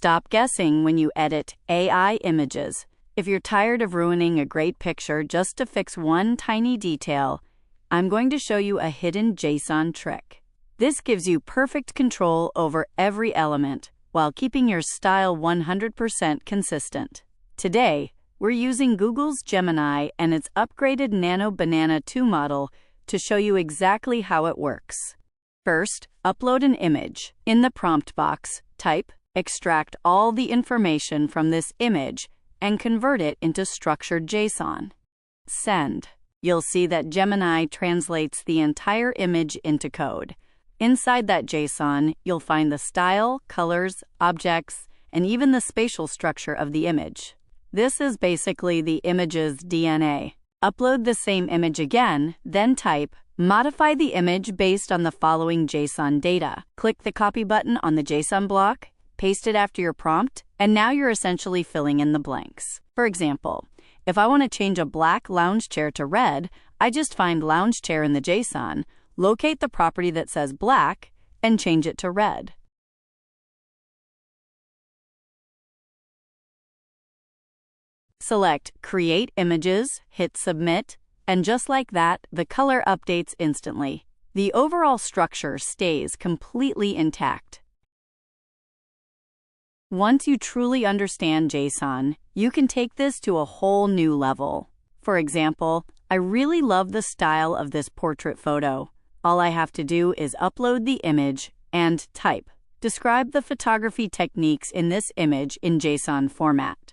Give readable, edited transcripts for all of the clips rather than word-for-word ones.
Stop guessing when you edit AI images. If you're tired of ruining a great picture just to fix one tiny detail, I'm going to show you a hidden JSON trick. This gives you perfect control over every element while keeping your style 100% consistent. Today, we're using Google's Gemini and its upgraded Nano Banana 2 model to show you exactly how it works. First, upload an image. In the prompt box, type, extract all the information from this image and convert it into structured JSON. Send. You'll see that Gemini translates the entire image into code. Inside that JSON, you'll find the style, colors, objects, and even the spatial structure of the image. This is basically the image's DNA. Upload the same image again, then type, modify the image based on the following JSON data. Click the copy button on the JSON block, paste it after your prompt, and now you're essentially filling in the blanks. For example, if I want to change a black lounge chair to red, I just find lounge chair in the JSON, locate the property that says black, and change it to red. Select Create Images, hit Submit, and just like that, the color updates instantly. The overall structure stays completely intact. Once you truly understand JSON, you can take this to a whole new level. For example, I really love the style of this portrait photo. All I have to do is upload the image and type. Describe the photography techniques in this image in JSON format.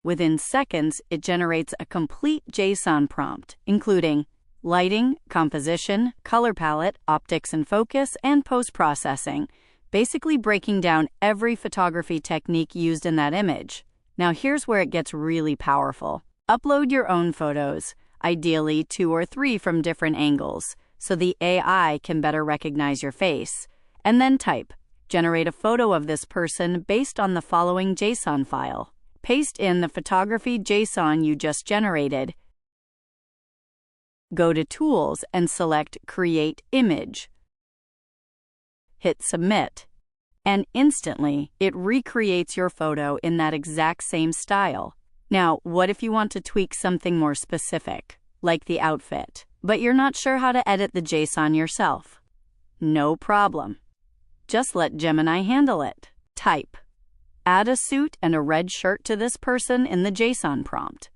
Within seconds, it generates a complete JSON prompt, including lighting, composition, color palette, optics and focus, and post-processing, basically breaking down every photography technique used in that image. Now here's where it gets really powerful. Upload your own photos, ideally 2 or 3 from different angles, so the AI can better recognize your face, and then type, generate a photo of this person based on the following JSON file. Paste in the photography JSON you just generated. Go to Tools and select Create Image. Hit Submit, and instantly it recreates your photo in that exact same style. Now, what if you want to tweak something more specific, like the outfit, but you're not sure how to edit the JSON yourself? No problem. Just let Gemini handle it. Type, add a suit and a red shirt to this person in the JSON prompt.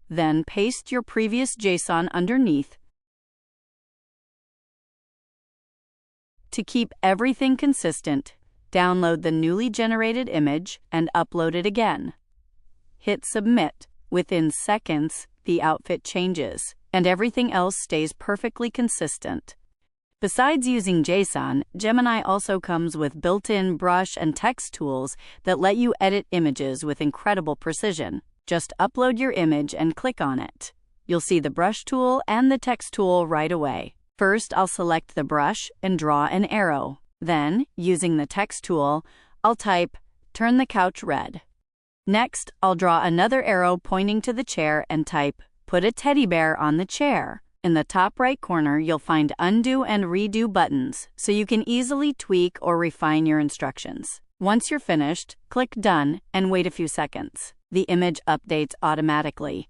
Then paste your previous JSON underneath. To keep everything consistent, download the newly generated image and upload it again. Hit Submit. Within seconds, the outfit changes, and everything else stays perfectly consistent. Besides using JSON, Gemini also comes with built-in brush and text tools that let you edit images with incredible precision. Just upload your image and click on it. You'll see the brush tool and the text tool right away. First, I'll select the brush and draw an arrow. Then, using the text tool, I'll type, "Turn the couch red." Next, I'll draw another arrow pointing to the chair and type, "Put a teddy bear on the chair." In the top right corner, you'll find Undo and Redo buttons, so you can easily tweak or refine your instructions. Once you're finished, click Done and wait a few seconds. The image updates automatically.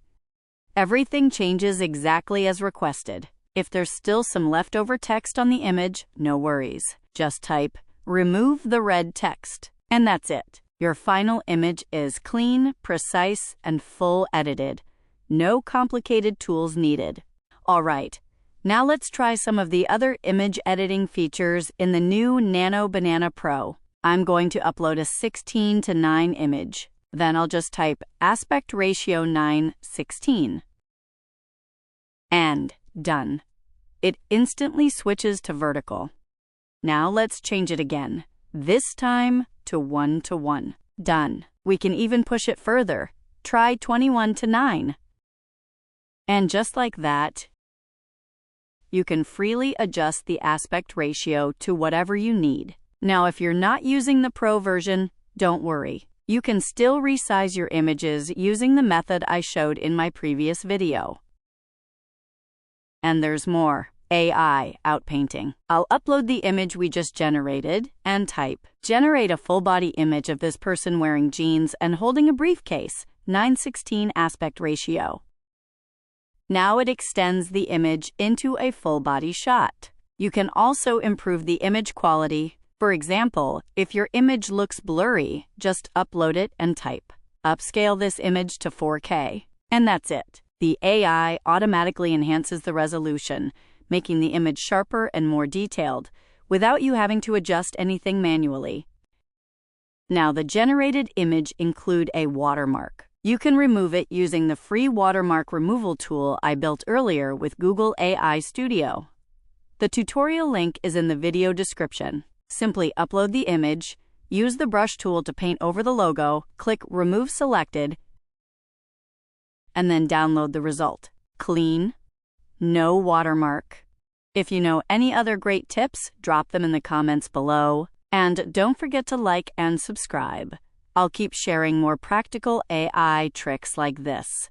Everything changes exactly as requested. If there's still some leftover text on the image, no worries. Just type, "Remove the red text," and that's it. Your final image is clean, precise, and full edited. No complicated tools needed. All right, now let's try some of the other image editing features in the new Nano Banana Pro. I'm going to upload a 16:9 image. Then I'll just type aspect ratio 9:16. And done. It instantly switches to vertical. Now let's change it again, this time to 1:1. Done. We can even push it further. Try 21:9. And just like that, you can freely adjust the aspect ratio to whatever you need. Now, if you're not using the Pro version, don't worry. You can still resize your images using the method I showed in my previous video. And there's more. AI outpainting. I'll upload the image we just generated and type, generate a full body image of this person wearing jeans and holding a briefcase, 9:16 aspect ratio. Now it extends the image into a full body shot. You can also improve the image quality. For example, if your image looks blurry, just upload it and type, upscale this image to 4K. And that's it. The AI automatically enhances the resolution, making the image sharper and more detailed, without you having to adjust anything manually. Now, the generated image includes a watermark. You can remove it using the free watermark removal tool I built earlier with Google AI Studio. The tutorial link is in the video description. Simply upload the image, use the brush tool to paint over the logo, click Remove Selected, and then download the result. Clean, no watermark. If you know any other great tips, drop them in the comments below. And don't forget to like and subscribe. I'll keep sharing more practical AI tricks like this.